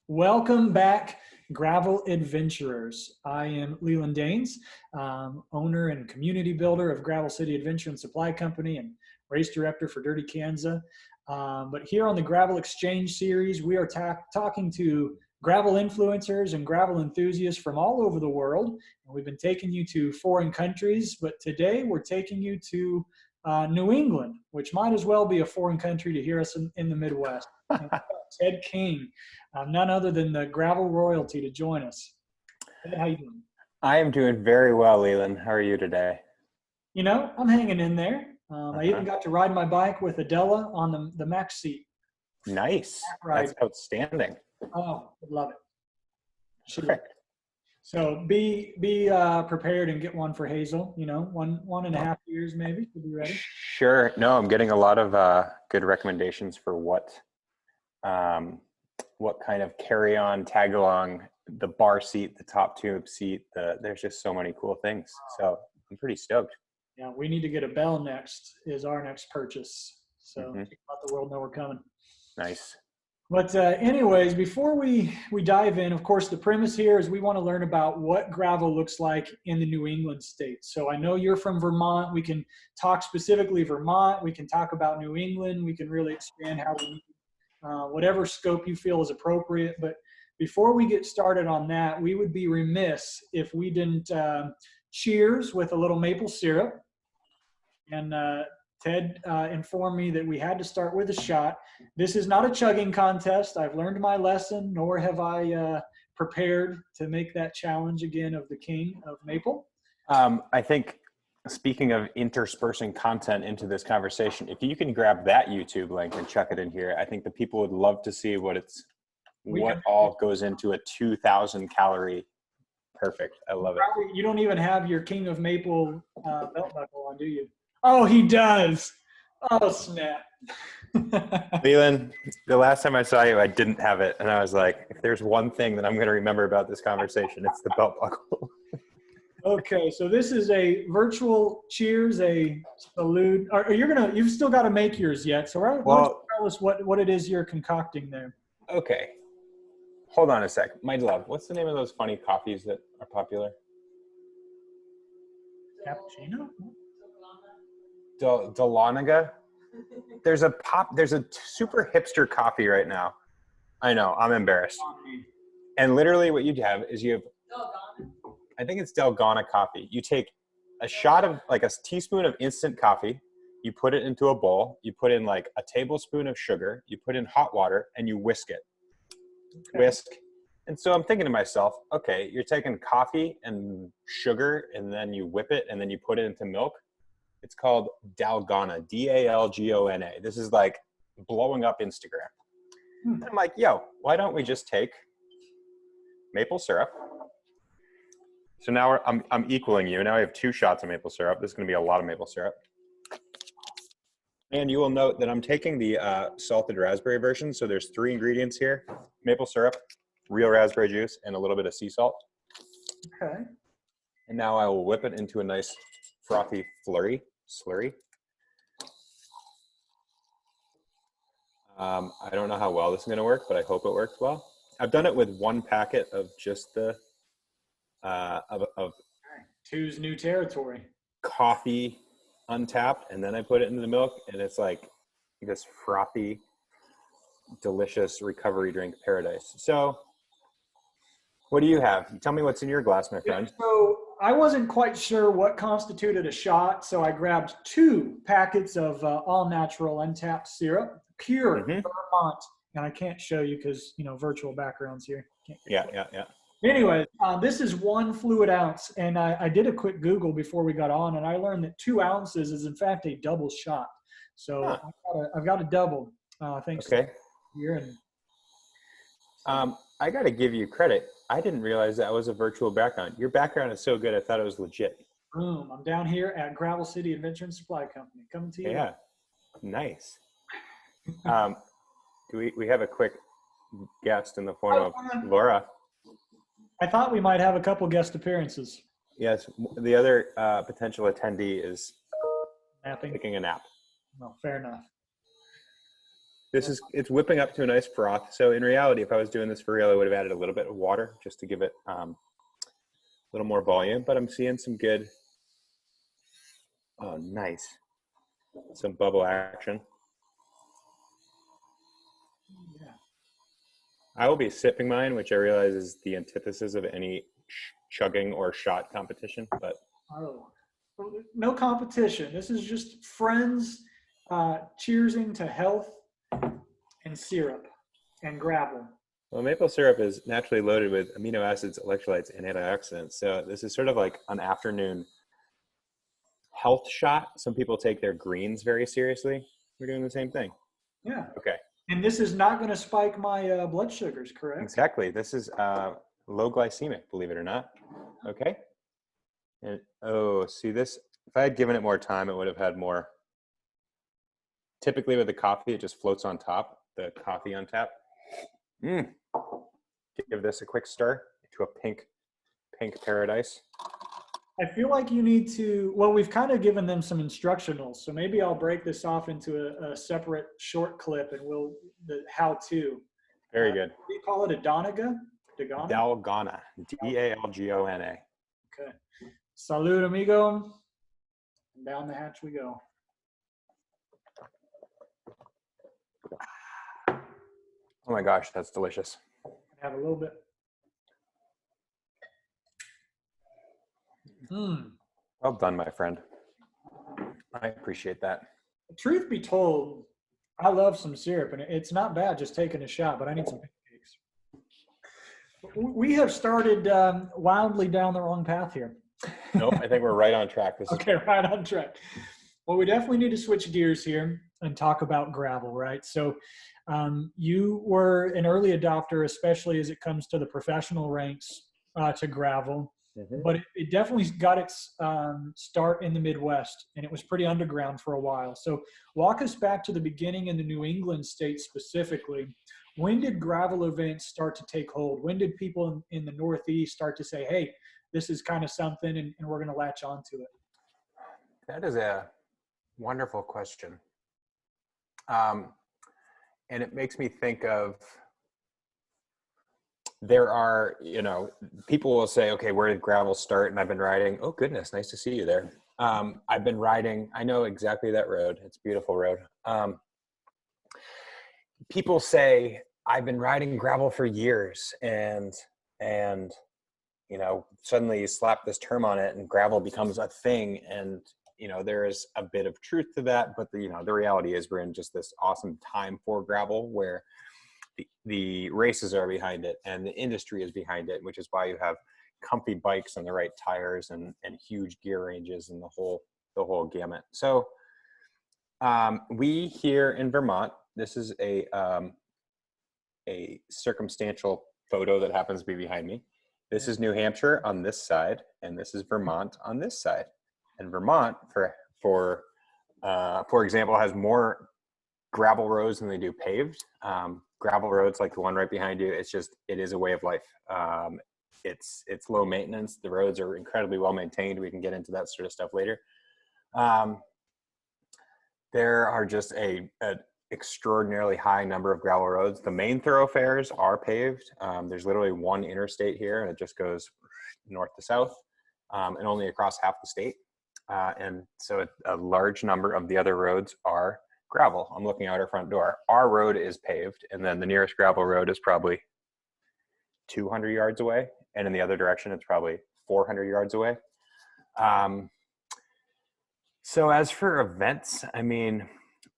Welcome back, Gravel Adventurers. I am Leland Daines, owner and community builder of Gravel City Adventure and Supply Company and race director for Dirty Kansas. But here on the Gravel Exchange series, we are talking to gravel influencers and gravel enthusiasts from all over the world. And we've been taking you to foreign countries, but today we're taking you to New England, which might as well be a foreign country to hear us in the Midwest. Ted King, none other than the gravel royalty, to join us. Ted, how you doing? I am doing very well, Leland. How are you today? You know, I'm hanging in there. I even got to ride my bike with Adela on the max seat. Nice. That's outstanding. Oh, I love it. Perfect. So be prepared and get one for Hazel. You know, 1.5 years maybe to be ready. Sure. No, I'm getting a lot of good recommendations for what kind of carry-on, tag-along, the bar seat, the top tube seat. There's just so many cool things. So I'm pretty stoked. Yeah, we need to get a bell next. Is our next purchase. So let the world know we're coming. Nice. But anyways, before we dive in, of course, the premise here is we want to learn about what gravel looks like in the New England states. So I know you're from Vermont. We can talk specifically Vermont. We can talk about New England. We can really expand how we whatever scope you feel is appropriate. But before we get started on that, we would be remiss if we didn't cheers with a little maple syrup. And Ted informed me that we had to start with a shot. This is not a chugging contest. I've learned my lesson, nor have I prepared to make that challenge again of the king of maple. I think, speaking of interspersing content into this conversation, if you can grab that YouTube link and chuck it in here, I think the people would love to see what all goes into a 2,000 calorie. Perfect. I love it. You don't even have your king of maple belt buckle on, do you? Oh, he does. Oh, snap. Leland, the last time I saw you, I didn't have it. And I was like, if there's one thing that I'm going to remember about this conversation, it's the belt buckle. Okay, so this is a virtual cheers, a salute. You've still got to make yours yet. So why don't you tell us what it is you're concocting there? Okay. Hold on a sec. My love, what's the name of those funny coffees that are popular? Cappuccino? Delanaga. There's a super hipster coffee right now. I know, I'm embarrassed. And literally what you have is I think it's Delgana coffee. You take a shot of like a teaspoon of instant coffee, you put it into a bowl, you put in like a tablespoon of sugar, you put in hot water, and you whisk it. Okay. Whisk. And so I'm thinking to myself, okay, you're taking coffee and sugar, and then you whip it, and then you put it into milk. It's called Dalgona, Dalgona. This is like blowing up Instagram. And I'm like, yo, why don't we just take maple syrup? So now I'm equaling you. Now I have 2 shots of maple syrup. This is going to be a lot of maple syrup. And you will note that I'm taking the salted raspberry version. So there's 3 ingredients here: maple syrup, real raspberry juice, and a little bit of sea salt. Okay. And now I will whip it into a nice frothy slurry. I don't know how well this is going to work, but I hope it works well. I've done it with 1 packet of just the of two's new territory. Coffee untapped, and then I put it into the milk, and it's like this frothy, delicious recovery drink paradise. So what do you have? Tell me what's in your glass, my friend. So I wasn't quite sure what constituted a shot, so I grabbed 2 packets of all natural untapped syrup, pure Vermont. And I can't show you because, virtual backgrounds here. Yeah. Anyway, this is 1 fluid ounce, and I did a quick Google before we got on, and I learned that 2 ounces is in fact a double shot. So I've got a double. Thanks. Okay. Here and I got to give you credit. I didn't realize that was a virtual background. Your background is so good. I thought it was legit. Boom! I'm down here at Gravel City Adventure and Supply Company. Coming to you. Yeah. Nice. Do we have a quick guest in the form of Laura? I thought we might have a couple guest appearances. Yes, the other potential attendee is napping, taking a nap. No, fair enough. It's whipping up to a nice froth. So in reality, if I was doing this for real, I would have added a little bit of water just to give it a little more volume, but I'm seeing some good, oh, nice. Some bubble action. Yeah. I will be sipping mine, which I realize is the antithesis of any chugging or shot competition, but. Oh, no competition. This is just friends cheersing to health and syrup and gravel. Well, maple syrup is naturally loaded with amino acids, electrolytes, and antioxidants. So this is sort of like an afternoon health shot. Some people take their greens very seriously. We're doing the same thing. Yeah. Okay. And this is not going to spike my blood sugars, correct? Exactly. This is low glycemic, believe it or not. Okay. And oh, see this, if I had given it more time, it would have had more. Typically with the coffee, it just floats on top, the coffee on tap. Give this a quick stir to a pink paradise. I feel like you need to, well, we've kind of given them some instructionals, so maybe I'll break this off into a separate short clip and the how-to. Very good. What do you call it, a Donaga? Dalgona, Dalgona. Okay. Salud, amigo. And down the hatch we go. Oh my gosh, that's delicious. Have a little bit. Well done, my friend. I appreciate that. Truth be told, I love some syrup, and it's not bad just taking a shot, but I need some pancakes. We have started wildly down the wrong path here. Nope, I think we're right on track. Okay, right on track. Well, we definitely need to switch gears here and talk about gravel, right? So you were an early adopter, especially as it comes to the professional ranks to gravel. Mm-hmm. But it definitely got its start in the Midwest, and it was pretty underground for a while. So walk us back to the beginning in the New England states specifically. When did gravel events start to take hold? When did people in the Northeast start to say, hey, this is kind of something, and we're going to latch onto it? That is a wonderful question. And it makes me think of, there are, people will say, okay, where did gravel start? And I've been riding, oh goodness, nice to see you there. I've been riding, I know exactly that road. It's a beautiful road. People say, I've been riding gravel for years, and suddenly you slap this term on it and gravel becomes a thing. And, there is a bit of truth to that, but the reality is we're in just this awesome time for gravel where the races are behind it and the industry is behind it, which is why you have comfy bikes and the right tires and huge gear ranges and the whole gamut. So we here in Vermont, this is a circumstantial photo that happens to be behind me. This is New Hampshire on this side, and this is Vermont on this side. And Vermont, for example, has more gravel roads than they do paved. Gravel roads like the one right behind you, it is a way of life. It's low maintenance. The roads are incredibly well maintained. We can get into that sort of stuff later. There are just an extraordinarily high number of gravel roads. The main thoroughfares are paved. There's literally one interstate here, and it just goes north to south, and only across half the state. And so a large number of the other roads are gravel. I'm looking out our front door. Our road is paved, and then the nearest gravel road is probably 200 yards away, and in the other direction it's probably 400 yards away. So as for events, I mean,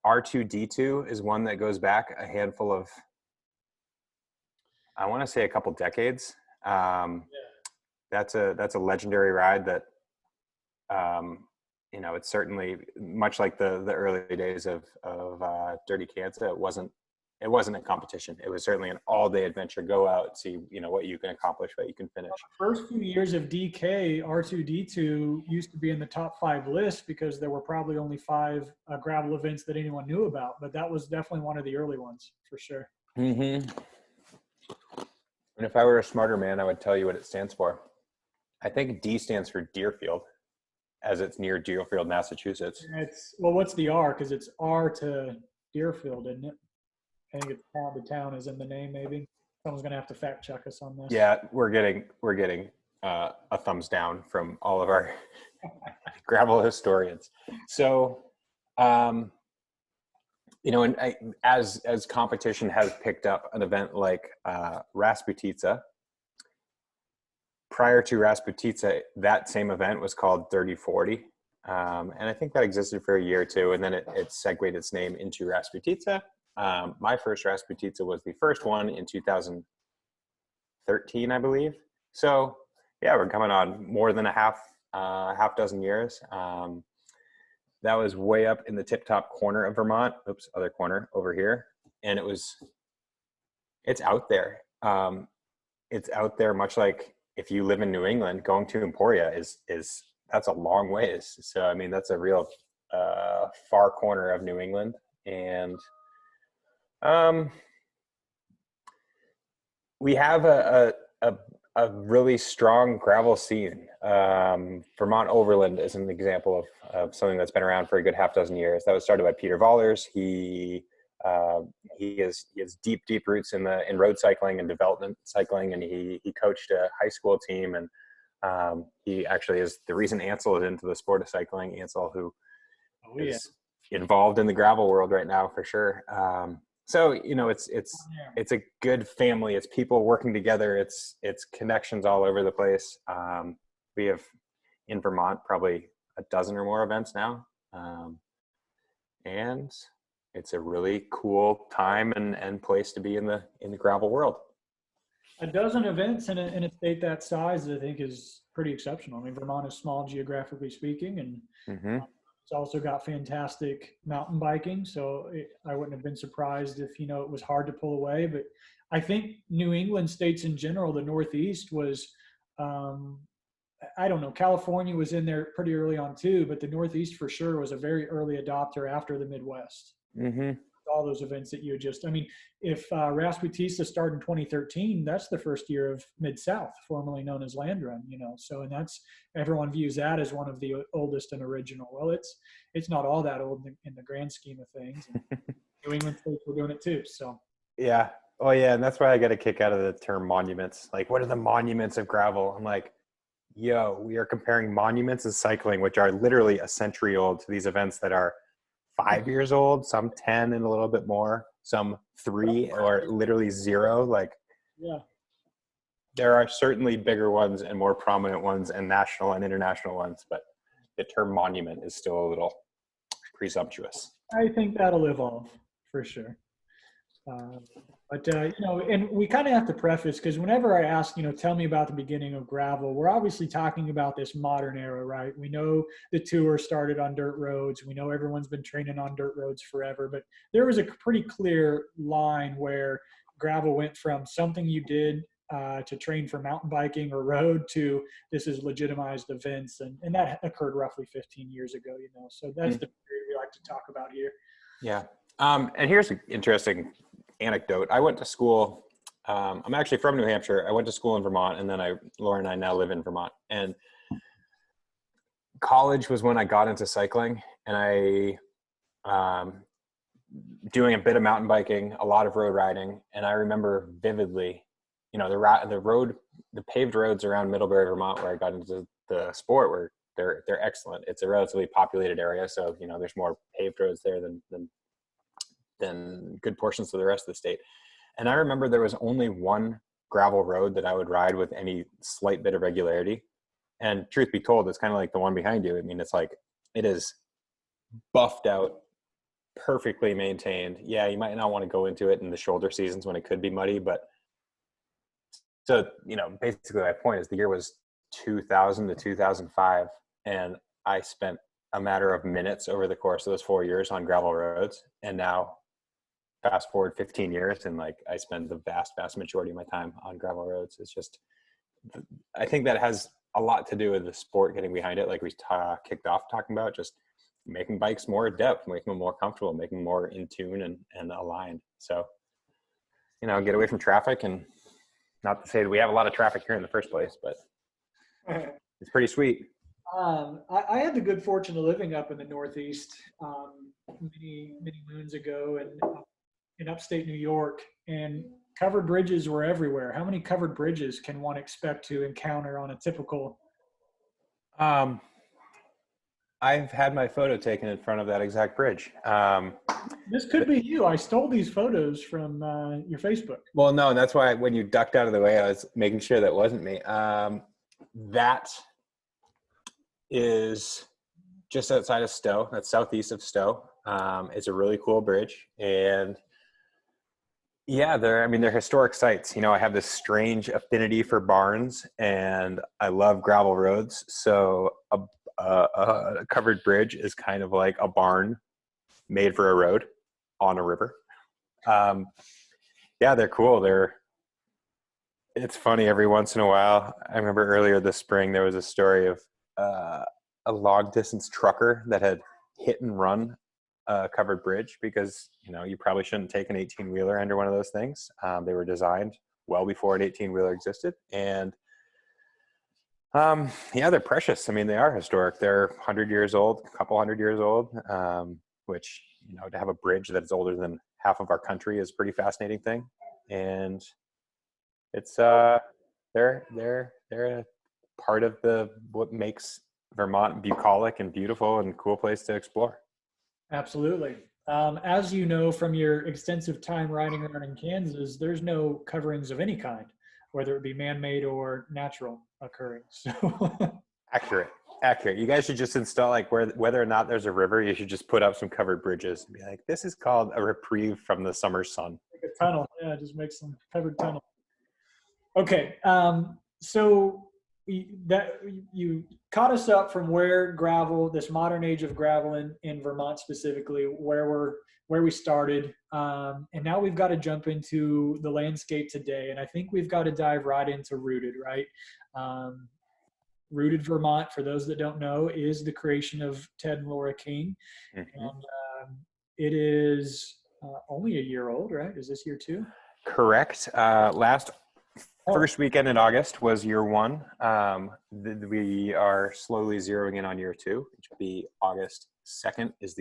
R2D2 is one that goes back a handful of, I want to say a couple decades. That's a legendary ride that it's certainly much like the early days of Dirty Kansas. It wasn't a competition. It was certainly an all-day adventure. Go out, see what you can accomplish, what you can finish. The first few years of DK, R2D2 used to be in the top 5 list because there were probably only 5 gravel events that anyone knew about. But that was definitely one of the early ones for sure. Mm-hmm. And if I were a smarter man, I would tell you what it stands for. I think D stands for Deerfield, as it's near Deerfield, Massachusetts. What's the R? Because it's R to Deerfield, isn't it? I think it's Pound to Town is in the name. Maybe someone's gonna have to fact check us on this. Yeah, we're getting a thumbs down from all of our gravel historians. So, um, and as competition has picked up, an event like Rasputitsa. Prior to Rasputitsa, that same event was called 3040. And I think that existed for a year or two, and then it segued its name into Rasputitsa. My first Rasputitsa was the first one in 2013, I believe. So yeah, we're coming on more than a half dozen years. That was way up in the tip top corner of Vermont. Oops, other corner over here. And it's out there. It's out there, much like if you live in New England, going to Emporia is that's a long ways. So, I mean, that's a real far corner of New England. And we have a really strong gravel scene. Vermont Overland is an example of something that's been around for a good half dozen years. That was started by Peter Vollers. He has deep roots in road cycling and development cycling, and he coached a high school team, and he actually is the reason Ansel is into the sport of cycling. Ansel, who is involved in the gravel world right now for sure. So it's a good family. It's people working together. It's connections all over the place. We have in Vermont probably a dozen or more events now, and it's a really cool time and place to be in the gravel world. A dozen events in a state that size, I think, is pretty exceptional. I mean, Vermont is small geographically speaking, and it's also got fantastic mountain biking. So I wouldn't have been surprised if, it was hard to pull away. But I think New England states in general, the Northeast was, I don't know, California was in there pretty early on too, but the Northeast for sure was a very early adopter after the Midwest. All those events that if Rasputitsa started in 2013, that's the first year of Mid-South, formerly known as Land Run, so, and that's, everyone views that as one of the oldest and original. Well, it's not all that old in the grand scheme of things. New England states were doing it too, so. Yeah. Oh yeah. And that's why I get a kick out of the term monuments. Like, what are the monuments of gravel? I'm like, yo, we are comparing monuments of cycling, which are literally a century old, to these events that are 5 years old, some 10 and a little bit more, some 3 or literally 0. Like, yeah, there are certainly bigger ones and more prominent ones and national and international ones, but the term monument is still a little presumptuous. I think that'll evolve for sure. And we kind of have to preface, because whenever I ask, tell me about the beginning of gravel, we're obviously talking about this modern era, right? We know the tour started on dirt roads. We know everyone's been training on dirt roads forever, but there was a pretty clear line where gravel went from something you did to train for mountain biking or road to this is legitimized events. And that occurred roughly 15 years ago, so that's the period we like to talk about here. Yeah. And here's an interesting anecdote. I went to school. I'm actually from New Hampshire. I went to school in Vermont, and then Laura and I now live in Vermont. And college was when I got into cycling, and doing a bit of mountain biking, a lot of road riding. And I remember vividly, the paved roads around Middlebury, Vermont, where I got into the sport, were they're excellent. It's a relatively populated area, so there's more paved roads there than good portions of the rest of the state. And I remember there was only one gravel road that I would ride with any slight bit of regularity. And truth be told, it's kind of like the one behind you. I mean, it's like, it is buffed out, perfectly maintained. Yeah, you might not want to go into it in the shoulder seasons when it could be muddy, but so, basically my point is the year was 2000 to 2005. And I spent a matter of minutes over the course of those 4 years on gravel roads. And now fast forward 15 years and I spend the vast majority of my time on gravel roads. It's just, I think that has a lot to do with the sport getting behind it. Like we kicked off talking about, just making bikes more adept, making them more comfortable, making them more in tune and aligned. So, get away from traffic, and not to say that we have a lot of traffic here in the first place, but it's pretty sweet. I had the good fortune of living up in the Northeast many moons ago, and in upstate New York, and covered bridges were everywhere. How many covered bridges can one expect to encounter on a typical? Um, I've had my photo taken in front of that exact bridge. This could be you. I stole these photos from your Facebook. Well, no, and that's why when you ducked out of the way, I was making sure that wasn't me. That is just outside of Stowe. That's southeast of Stowe. It's a really cool bridge, and yeah, they're historic sites. You know, I have this strange affinity for barns, and I love gravel roads. So a covered bridge is kind of like a barn made for a road on a river. Um, yeah, they're cool. It's funny every once in a while. I remember earlier this spring there was a story of a long distance trucker that had hit and run a covered bridge because you probably shouldn't take an 18-wheeler under one of those things. They were designed well before an 18-wheeler existed, and yeah, they're precious. I mean, they are historic. They're 100 years old, a couple hundred years old, which to have a bridge that is older than half of our country is a pretty fascinating thing, and it's they're a part of what makes Vermont bucolic and beautiful and cool place to explore. Absolutely. As you know from your extensive time riding around in Kansas, there's no coverings of any kind, whether it be man-made or natural occurring. So Accurate. Accurate. You guys should just install whether or not there's a river, you should just put up some covered bridges and be like, this is called a reprieve from the summer sun. like a tunnel. Yeah, just make some covered tunnel. Okay. So you caught us up from where gravel, this modern age of gravel in Vermont specifically, where we started, and now we've got to jump into the landscape today. And I think we've got to dive right into Rooted, right? Rooted Vermont, for those that don't know, is the creation of Ted and Laura King, Mm-hmm. and it is only a year old, right? Is this year two? Correct. First weekend in August was year one. We are slowly zeroing in on year two, which will be August 2nd is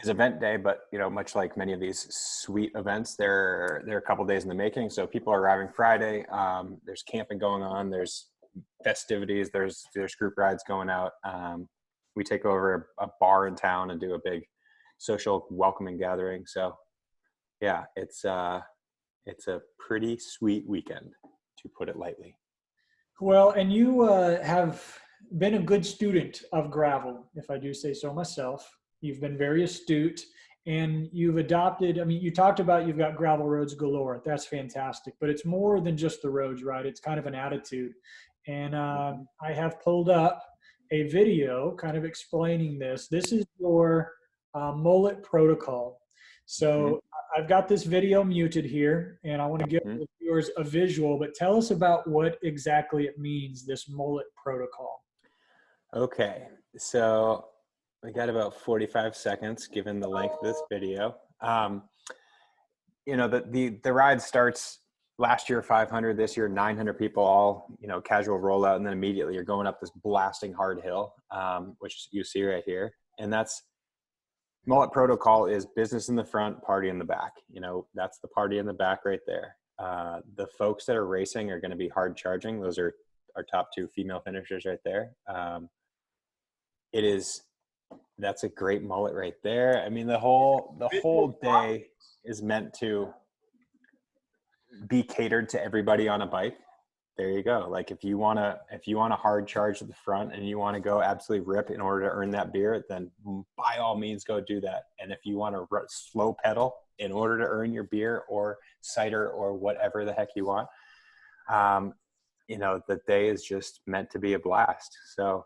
event day. But much like many of these sweet events, they're a couple days in the making. So people are arriving Friday. There's camping going on. There's festivities. There's group rides going out. We take over a bar in town and do a big social welcoming gathering. So yeah, it's a pretty sweet weekend, to put it lightly. Well, and you have been a good student of gravel, if I do say so myself. You've been very astute, and you've adopted, I mean, you talked about you've got gravel roads galore. That's fantastic, but it's more than just the roads, right? It's kind of an attitude. And I have pulled up a video kind of explaining this. This is your mullet protocol. So I've got this video muted here, and I want to give the viewers a visual, but tell us about what exactly it means, this mullet protocol. Okay, so we got about 45 seconds given the length of this video. The ride starts last year 500, this year 900 people, all casual rollout, and then immediately you're going up this blasting hard hill, which you see right here, and that's mullet protocol is business in the front, party in the back. That's the party in the back right there. The folks that are racing are going to be hard charging. Those are our top two female finishers right there. That's a great mullet right there. I mean, the whole day is meant to be catered to everybody on a bike. There you go. Like if you want to hard charge at the front and you want to go absolutely rip in order to earn that beer, then by all means go do that. And if you want to slow pedal in order to earn your beer or cider or whatever the heck you want, the day is just meant to be a blast. So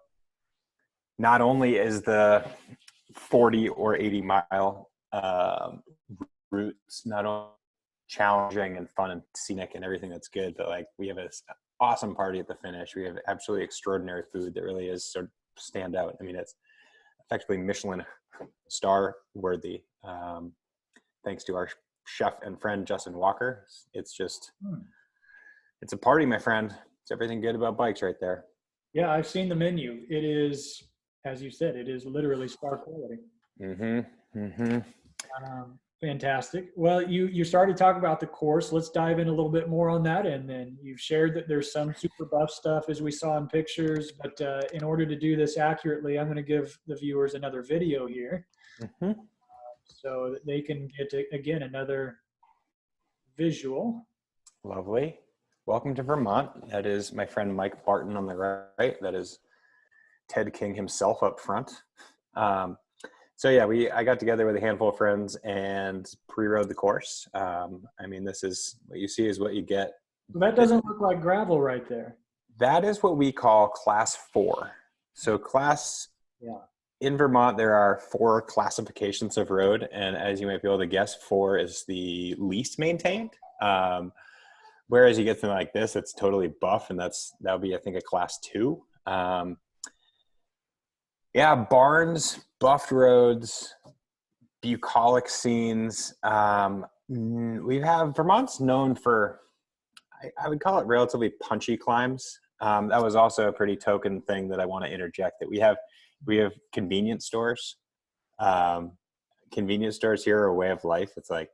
not only is the 40 or 80 mile routes not only challenging and fun and scenic and everything that's good, but we have an awesome party at the finish. We have absolutely extraordinary food that really is sort of stand out. I mean, it's effectively Michelin star worthy, thanks to our chef and friend Justin Walker. It's a party, my friend. It's everything good about bikes right there. Yeah, I've seen the menu. It is, as you said, it is literally star quality. Fantastic. Well, you started talking about the course. Let's dive in a little bit more on that. And then you've shared that there's some super buff stuff as we saw in pictures. But in order to do this accurately, I'm going to give the viewers another video here Mm-hmm. so that they can get, again, another visual. Lovely. Welcome to Vermont. That is my friend Mike Barton on the right. That is Ted King himself up front. So yeah, I got together with a handful of friends and pre-rode the course. I mean, this is what you see is what you get. So that doesn't look like gravel right there. That is what we call class 4. So Yeah. in Vermont, there are 4 classifications of road. And as you might be able to guess, 4 is the least maintained. Whereas you get something like this, it's totally buff. And that'll be, I think, a class 2. Yeah, barns, buffed roads, bucolic scenes. Vermont's known for, I would call it relatively punchy climbs. That was also a pretty token thing that I want to interject, that we have convenience stores. Convenience stores here are a way of life. It's like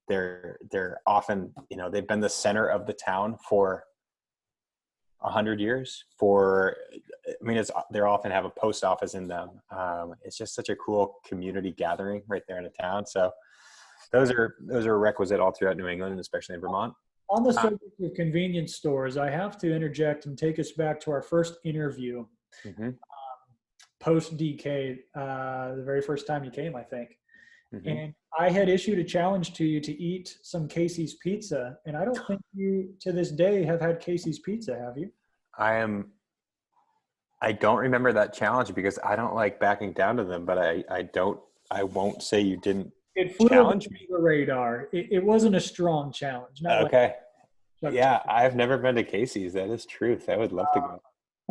they're often, they've been the center of the town for 100 years. They often have a post office in them. It's just such a cool community gathering right there in a town. So those are requisite all throughout New England, and especially in Vermont. On the subject of convenience stores, I have to interject and take us back to our first interview, Mm-hmm. Post DK, the very first time you came, I think. Mm-hmm. And I had issued a challenge to you to eat some Casey's pizza. And I don't think you, to this day, have had Casey's pizza, have you? I don't remember that challenge because I don't like backing down to them, but I won't say you didn't It flew challenge under me. the radar. It wasn't a strong challenge. Not Okay. like Yeah, I've never been to Casey's. That is truth. I would love to go.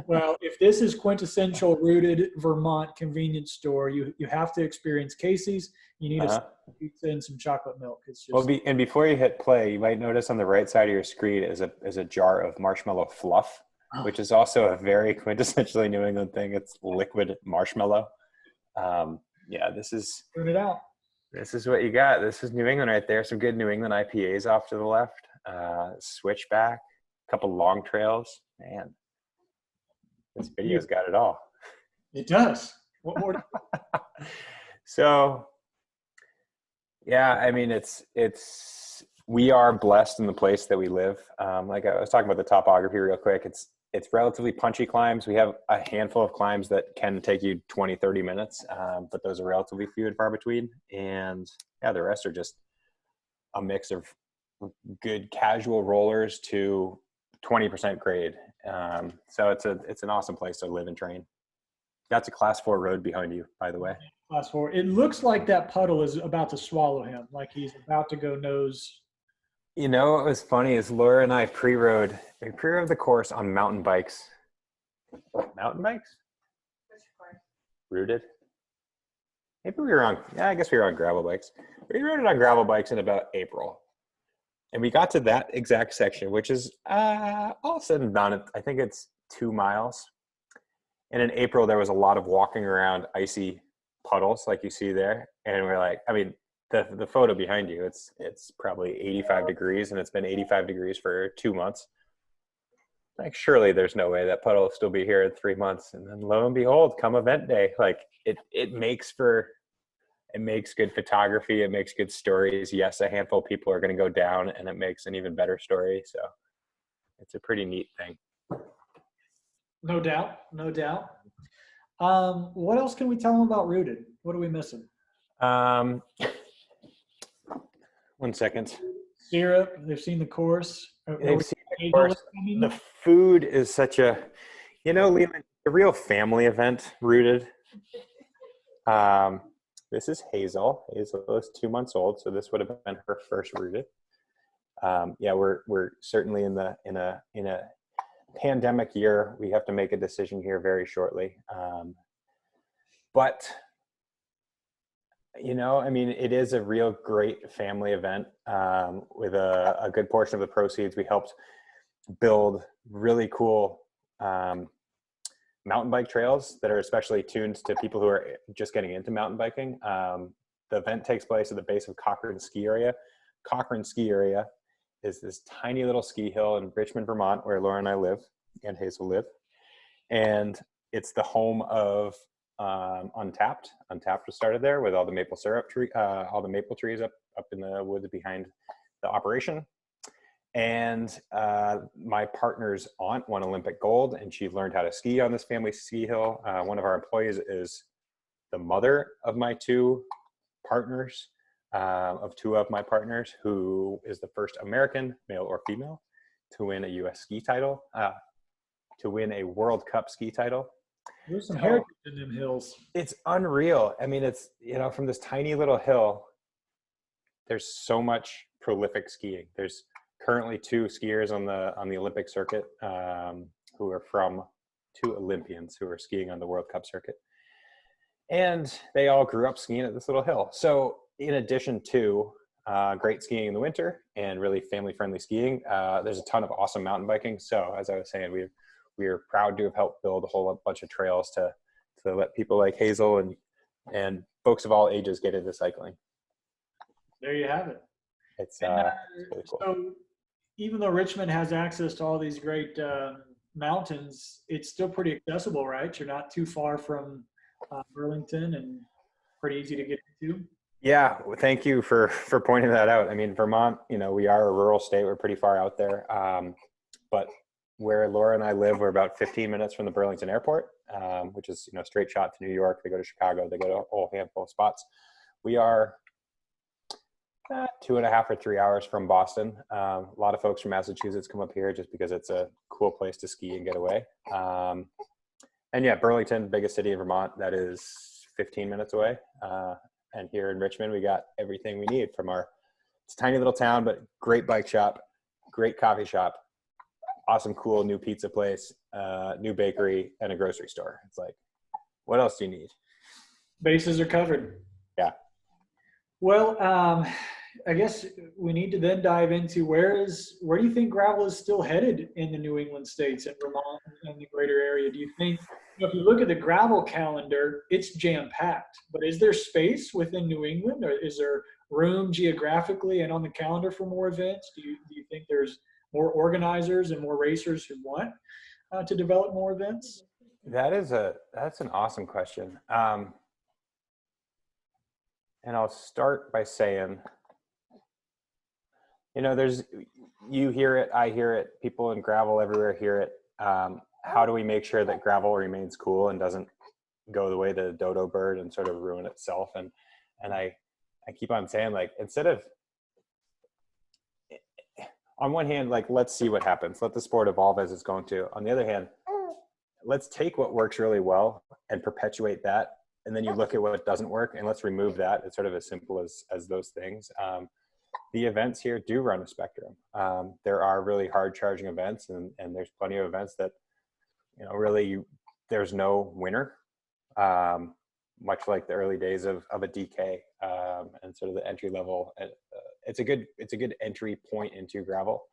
well, if this is quintessential rooted Vermont convenience store, you have to experience Casey's. You need a pizza and some chocolate milk. It's just And before you hit play, you might notice on the right side of your screen is a jar of marshmallow fluff, which is also a very quintessentially New England thing. It's liquid marshmallow. Yeah, turn it out. This is what you got. This is New England right there. Some good New England IPAs off to the left. Switchback, a couple long trails. Man, this video's got it all. It does. What more? So, yeah, I mean, we are blessed in the place that we live. Like I was talking about the topography real quick. It's relatively punchy climbs. We have a handful of climbs that can take you 20, 30 minutes, but those are relatively few and far between. And yeah, the rest are just a mix of good casual rollers to 20% grade. So it's an awesome place to live and train. That's a class 4 road behind you, by the way. Class 4. It looks like that puddle is about to swallow him, like he's about to go nose. You know what was funny is Laura and I pre-rode the course on mountain bikes. Mountain bikes? Rooted? Maybe we were on, yeah, I guess we were on gravel bikes. We rode it on gravel bikes in about April. And we got to that exact section, which is all said and done, I think it's 2 miles. And in April, there was a lot of walking around icy puddles like you see there. And we're like, I mean, the photo behind you, it's probably 85 degrees, and it's been 85 degrees for 2 months. Like, surely there's no way that puddle will still be here in 3 months. And then lo and behold, come event day, like it makes good photography. It makes good stories. Yes, a handful of people are going to go down, and it makes an even better story. So it's a pretty neat thing. No doubt. No doubt. What else can we tell them about Rooted? What are we missing? 1 second. Syrup. They've seen the course. They've seen the course. The food is such a, Leland, a real family event. Rooted. This is Hazel. Hazel is 2 months old, so this would have been her first Rooted. Yeah, we're certainly in a pandemic year. We have to make a decision here very shortly. But I mean, it is a real great family event. With a good portion of the proceeds, we helped build really cool mountain bike trails that are especially tuned to people who are just getting into mountain biking. the event takes place at the base of Cochrane Ski Area. Cochrane Ski Area is this tiny little ski hill in Richmond, Vermont, where Laura and I live, and Hazel live. And it's the home of Untapped. Untapped was started there with all the maple syrup tree, all the maple trees up in the woods behind the operation. And my partner's aunt won Olympic gold, and she learned how to ski on this family ski hill. One of our employees is the mother of my two partners, of two of my partners, who is the first American, male or female, to win a U.S. ski title, to win a World Cup ski title. There's some heritage in them hills. It's unreal. I mean, it's, you know, from this tiny little hill, there's so much prolific skiing. There's currently two skiers on the Olympic circuit, who are from two Olympians who are skiing on the World Cup circuit. And they all grew up skiing at this little hill. So in addition to great skiing in the winter and really family-friendly skiing, there's a ton of awesome mountain biking. So as I was saying, we're proud to have helped build a whole bunch of trails to let people like Hazel and folks of all ages get into cycling. There you have it. It's really cool. So even though Richmond has access to all these great mountains, it's still pretty accessible, right? You're not too far from Burlington and pretty easy to get into. Yeah, well, thank you for pointing that out. I mean, Vermont, you know, we are a rural state. We're pretty far out there. But where Laura and I live, we're about 15 minutes from the Burlington airport, which is, you know, straight shot to New York. They go to Chicago. They go to a whole handful of spots. We are 2.5 or 3 hours from Boston. A lot of folks from Massachusetts come up here just because it's a cool place to ski and get away. And yeah, Burlington, biggest city in Vermont, that is 15 minutes away. And here in Richmond, we got everything we need from it's a tiny little town, but great bike shop, great coffee shop, awesome, cool new pizza place, new bakery, and a grocery store. It's like, what else do you need? Bases are covered. Yeah. Well, I guess we need to then dive into where do you think gravel is still headed in the New England states and Vermont and the greater area? Do you think, if you look at the gravel calendar, it's jam-packed, but is there space within New England, or is there room geographically and on the calendar for more events? Do you think there's more organizers and more racers who want to develop more events? That's an awesome question. And I'll start by saying, you know, you hear it, I hear it, people in gravel everywhere hear it. How do we make sure that gravel remains cool and doesn't go the way the dodo bird and sort of ruin itself? And I keep on saying, like, instead of, on one hand, like, let's see what happens. Let the sport evolve as it's going to. On the other hand, let's take what works really well and perpetuate that. And then you look at what doesn't work and let's remove that. It's sort of as simple as those things. The events here do run a spectrum. There are really hard charging events, and there's plenty of events that, you know, really there's no winner, much like the early days of a DK and sort of the entry level. It's a good entry point into gravel.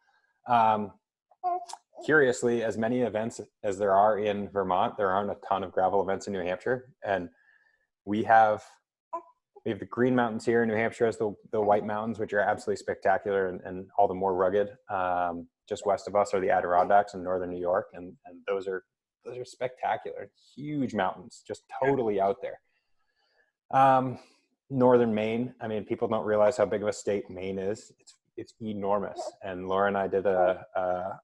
Curiously, as many events as there are in Vermont, there aren't a ton of gravel events in New Hampshire, and we have the Green Mountains here in New Hampshire as the White Mountains, which are absolutely spectacular and all the more rugged. Just west of us are the Adirondacks in northern New York, and those are spectacular, huge mountains, just totally out there. Northern Maine, I mean, people don't realize how big of a state Maine is. It's enormous. And Laura and I did a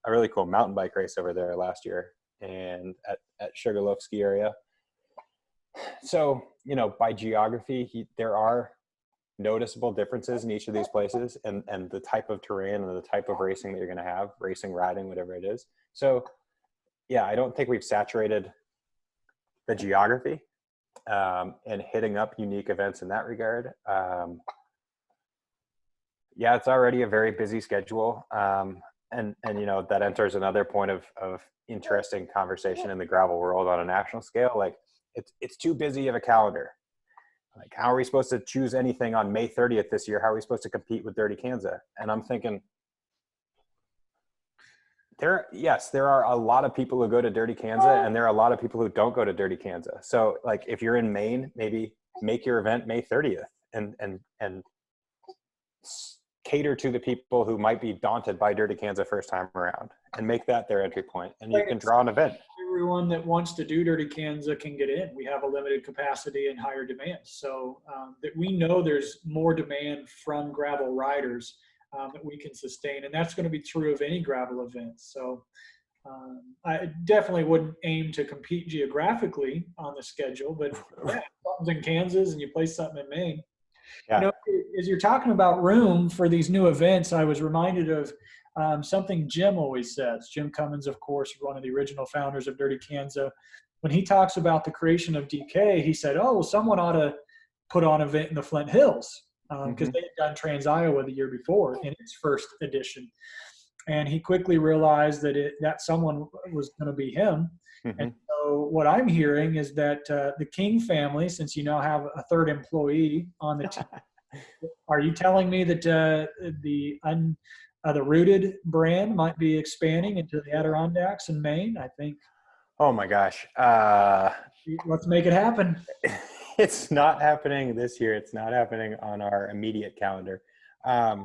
really cool mountain bike race over there last year, and at Sugarloaf Ski Area. So, you know, by geography, there are noticeable differences in each of these places, and the type of terrain and the type of racing that you're going to have, racing, riding, whatever it is. So, yeah, I don't think we've saturated the geography and hitting up unique events in that regard. Yeah, it's already a very busy schedule. And you know, that enters another point of interesting conversation in the gravel world on a national scale. Like, it's too busy of a calendar. Like, how are we supposed to choose anything on May 30th this year? How are we supposed to compete with Dirty Kansas? And I'm thinking, there are a lot of people who go to Dirty Kansas, and there are a lot of people who don't go to Dirty Kansas. So, like, if you're in Maine, maybe make your event May 30th. and cater to the people who might be daunted by Dirty Kansas first time around, and make that their entry point. And you can draw an event. Everyone that wants to do Dirty Kansas can get in. We have a limited capacity and higher demand. So that we know there's more demand from gravel riders that we can sustain. And that's going to be true of any gravel event. So I definitely wouldn't aim to compete geographically on the schedule, but yeah, something's in Kansas and you play something in Maine. Yeah. You know, as you're talking about room for these new events, I was reminded of something Jim always says. Jim Cummins, of course, one of the original founders of Dirty Kansas. When he talks about the creation of DK, he said, "Oh, well, someone ought to put on an event in the Flint Hills because they had done Trans Iowa the year before in its first edition." And he quickly realized that someone was going to be him. And so what I'm hearing is that the King family, since you now have a third employee on the team, are you telling me that the Rooted brand might be expanding into the Adirondacks and Maine? I think. Oh my gosh. Let's make it happen. It's not happening this year. It's not happening on our immediate calendar. Fair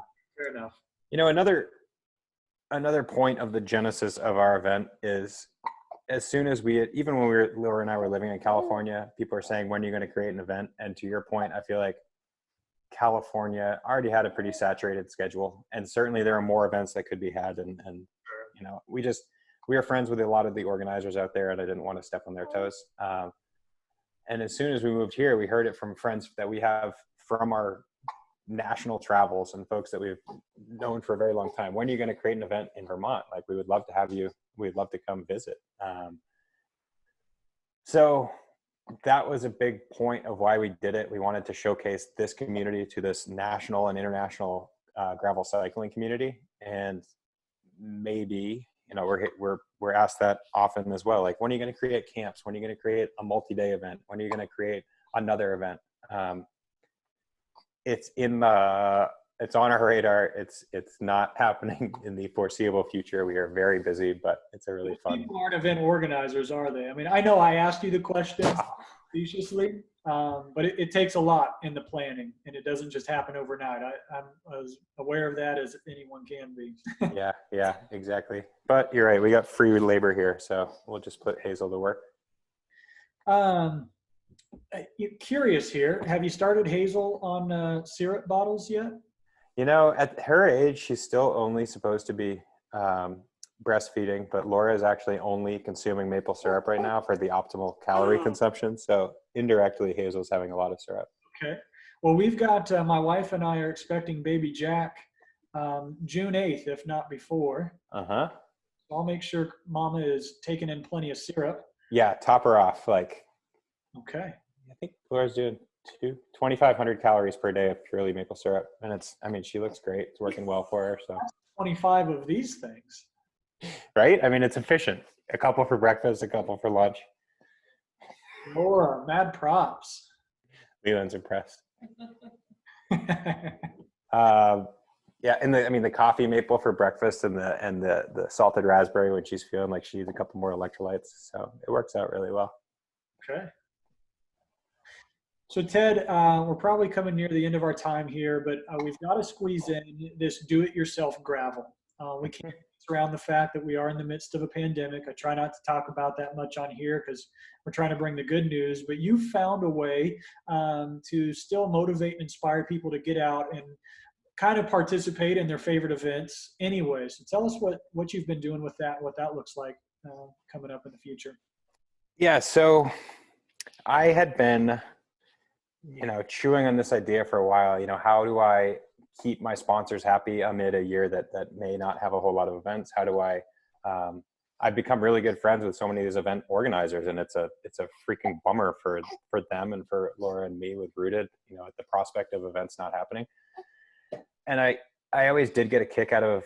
enough. You know, another point of the genesis of our event is, as soon as even when Laura and I were living in California, people are saying, when are you going to create an event? And to your point, I feel like California already had a pretty saturated schedule, and certainly there are more events that could be had. And you know, we are friends with a lot of the organizers out there, and I didn't want to step on their toes. And as soon as we moved here, we heard it from friends that we have from our national travels and folks that we've known for a very long time. When are you going to create an event in Vermont? Like, we would love to have you. We'd love to come visit. So that was a big point of why we did it. We wanted to showcase this community to this national and international gravel cycling community. And maybe, you know, we're asked that often as well. Like, when are you going to create camps? When are you going to create a multi-day event? When are you going to create another event? It's on our radar. It's not happening in the foreseeable future. We are very busy, but it's a really fun. People aren't event organizers, are they? I mean, I know I asked you the question facetiously, but it takes a lot in the planning, and it doesn't just happen overnight. I'm as aware of that as anyone can be. Yeah, exactly. But you're right. We got free labor here, so we'll just put Hazel to work. Curious here. Have you started Hazel on syrup bottles yet? You know, at her age, she's still only supposed to be breastfeeding, but Laura is actually only consuming maple syrup right now for the optimal calorie consumption. So indirectly, Hazel's having a lot of syrup. Okay. Well, we've got, my wife and I are expecting baby Jack June 8th, if not before. Uh-huh. I'll make sure Mama is taking in plenty of syrup. Yeah, top her off. Like, okay. I think Laura's doing 2,500 calories per day of purely maple syrup. And she looks great. It's working well for her. So 25 of these things. Right? I mean, it's efficient. A couple for breakfast, a couple for lunch. Laura, mad props. Leland's impressed. Yeah, and the coffee maple for breakfast and the salted raspberry when she's feeling like she needs a couple more electrolytes. So it works out really well. Okay. So Ted, we're probably coming near the end of our time here, but we've got to squeeze in this do-it-yourself gravel. We can't around the fact that we are in the midst of a pandemic. I try not to talk about that much on here because we're trying to bring the good news, but you found a way to still motivate and inspire people to get out and kind of participate in their favorite events anyway. So tell us what you've been doing with that, what that looks like coming up in the future. Yeah, so I had been, chewing on this idea for a while. How do I keep my sponsors happy amid a year that may not have a whole lot of events? How do I've become really good friends with so many of these event organizers, and it's a freaking bummer for them and for Laura and me with Rooted, at the prospect of events not happening. And I always did get a kick out of,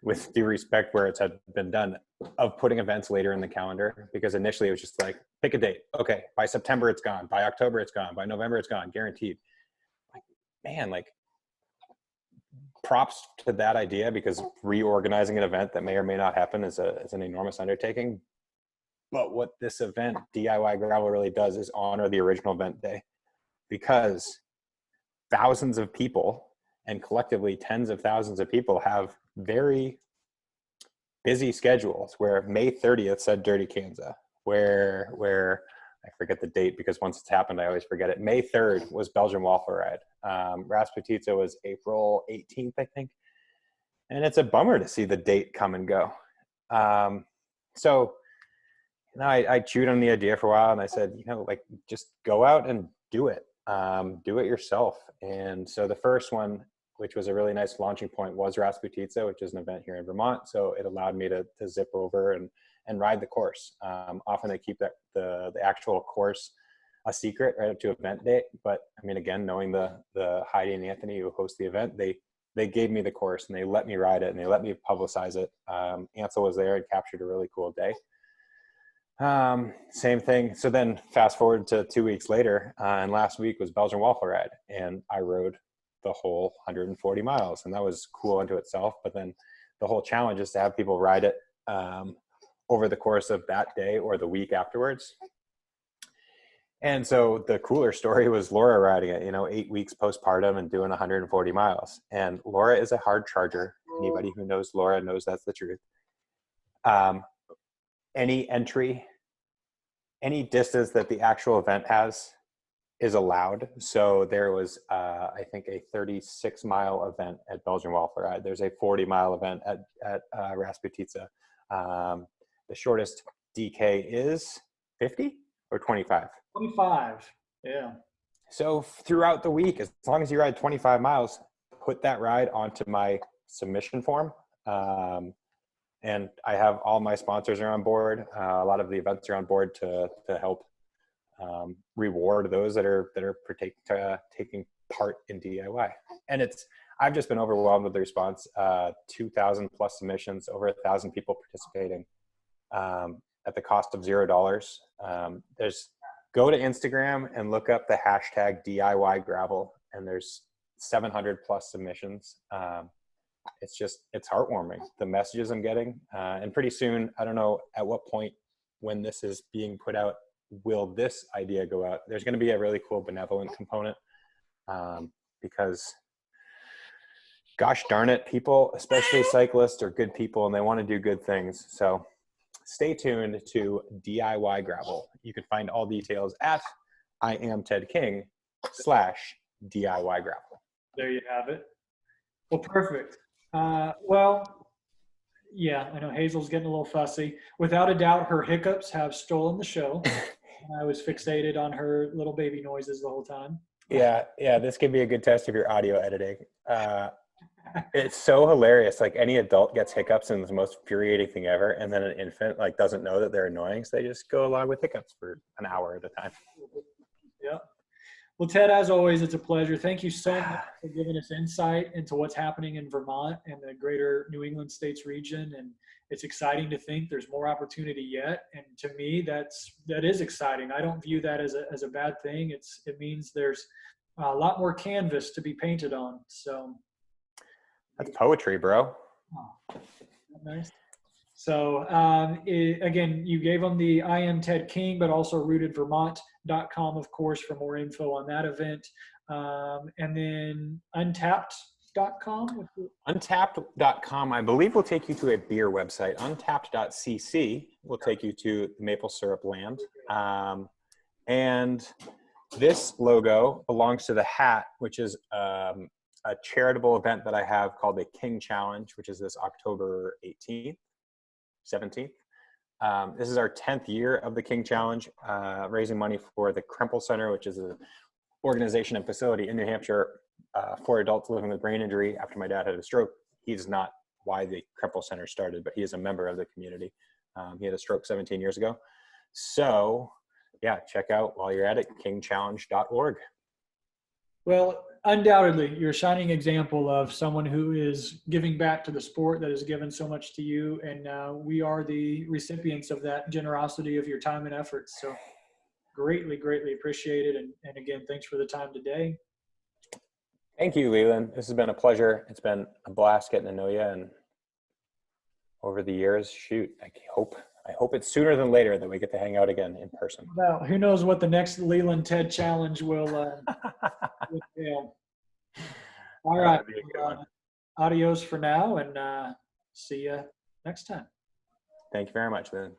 with due respect where it's had been done, of putting events later in the calendar, because initially it was just like, pick a date. Okay, by September it's gone. By October it's gone. By November it's gone, guaranteed. Props to that idea, because reorganizing an event that may or may not happen is an enormous undertaking. But what this event, DIY Gravel, really does is honor the original event day. because thousands of people, and collectively tens of thousands of people, have very busy schedules. Where May 30th said Dirty Kansas, where I forget the date because once it's happened, I always forget it. May 3rd was Belgian Waffle Ride. Rasputitsa was April 18th, I think. And it's a bummer to see the date come and go. So I chewed on the idea for a while, and I said, like, just go out and do it. Do it yourself. And so the first one, which was a really nice launching point, was Rasputitsa, which is an event here in Vermont. So it allowed me to zip over and ride the course. Often they keep the actual course a secret right up to event date. But I mean, again, knowing the Heidi and Anthony who host the event, they gave me the course and they let me ride it and they let me publicize it. Ansel was there and captured a really cool day. Same thing. So then fast forward to 2 weeks later, and last week was Belgian Waffle Ride, and I rode the whole 140 miles, and that was cool unto itself. But then the whole challenge is to have people ride it over the course of that day or the week afterwards. And so the cooler story was Laura riding it, 8 weeks postpartum and doing 140 miles. And Laura is a hard charger. Anybody who knows Laura knows that's the truth. Any entry, any distance that the actual event has is allowed. So there was, I think, a 36-mile event at Belgian Waffle Ride. There's a 40-mile event at Rasputitsa. The shortest DK is 50 or 25? 25, yeah. So throughout the week, as long as you ride 25 miles, put that ride onto my submission form. And I have all my sponsors are on board. A lot of the events are on board to help reward those that are taking part in DIY. And I've just been overwhelmed with the response. 2,000 plus submissions, over 1,000 people participating at the cost of $0. Go to Instagram and look up the hashtag DIY gravel, and there's 700 plus submissions. It's heartwarming, the messages I'm getting. And pretty soon, I don't know at what point when this is being put out, will this idea go out? There's going to be a really cool benevolent component because gosh darn it, people, especially cyclists, are good people and they want to do good things. So stay tuned to DIY gravel. You can find all details at IamTedKing/DIY gravel. There you have it. Well, perfect. Well, yeah, I know Hazel's getting a little fussy. Without a doubt, her hiccups have stolen the show. I was fixated on her little baby noises the whole time. Yeah, this could be a good test of your audio editing. It's so hilarious. Like, any adult gets hiccups and it's the most infuriating thing ever. And then an infant doesn't know that they're annoying. So they just go along with hiccups for an hour at a time. Yeah. Well, Ted, as always, it's a pleasure. Thank you so much for giving us insight into what's happening in Vermont and the greater New England states region. And it's exciting to think there's more opportunity yet. And to me, that is exciting. I don't view that as a bad thing. It means there's a lot more canvas to be painted on. So that's poetry, bro. Oh, nice. So again, you gave them the I Am Ted King, but also rootedvermont.com, of course, for more info on that event. And then untapped.com. Untapped.com, I believe, will take you to a beer website. Untapped.cc will take you to maple syrup land. And this logo belongs to the hat, which is a charitable event that I have called the King Challenge, which is this October 18th. 17th. This is our 10th year of the King Challenge, raising money for the Kremple Center, which is an organization and facility in New Hampshire for adults living with brain injury after my dad had a stroke. He's not why the Kremple Center started, but he is a member of the community. He had a stroke 17 years ago. So yeah, check out, while you're at it, kingchallenge.org. Well, undoubtedly, you're a shining example of someone who is giving back to the sport that has given so much to you. And we are the recipients of that generosity of your time and efforts. So greatly, greatly appreciated. And again, thanks for the time today. Thank you, Leland. This has been a pleasure. It's been a blast getting to know you. And over the years, I hope I hope it's sooner than later that we get to hang out again in person. Well, who knows what the next Leland TED Challenge will entail. All right. That'd be a good one. Adios for now, and see you next time. Thank you very much, man.